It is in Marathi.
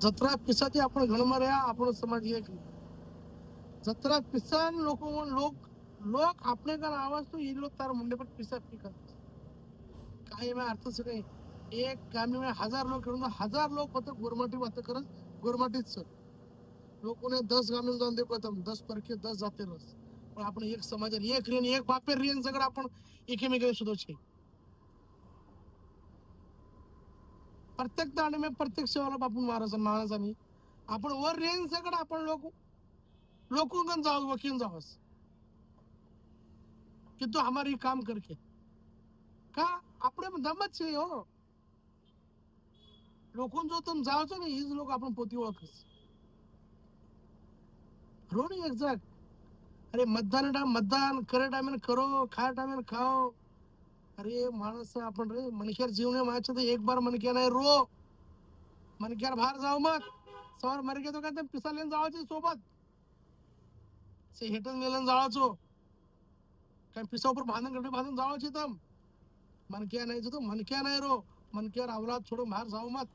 जत्रा पिसाती आपण घणमऱ्या आपण समाज एक जत्रा पिसान लोक लोक अपने का आवाज तो ये लोग तार मुंडे पर पिसा पिका काही में अर्थ से काही एक गामी में 1000 लोग करून 1000 लोग होते गोरमाटी बात करत गोरमाटीच लोगों ने 10 गामी जाऊन देखो तुम 10 परके 10 जाते रस पण आपण एक समाज एक रेन एक बापेर रेन सगळं आपण एकेमेकांना सुद्धा प्रत्येक दांडे में प्रत्येक सेवाला बापून महाराजांनी आपण वर रेन सगळं आपण लोगों जाओ वकील जाओस कि तो हमारी काम करके का अपने में दमत छे हो लोगों जो तुम जाओ छो ने हीज लोग आपण पोती ओळखस रो नहीं एक्झॅक्ट अरे मतदान करे टाइम करो खाए टाइम खाओ अरे माणस आपण रे मनक्यार जीवने मायचं तर एक बार मनक्या नाही रो मनक्यार बाहेर जाऊ मग सवार मरके तो काय पिसालेन जावाची सोबत से हेटन नेलन जावाचो काय पिसा ऊपर बांधून जावाची तम मनक्या नाही तो मनक्या नाही रो मनक्यार अवलाद छोडून बाहेर जाऊ मत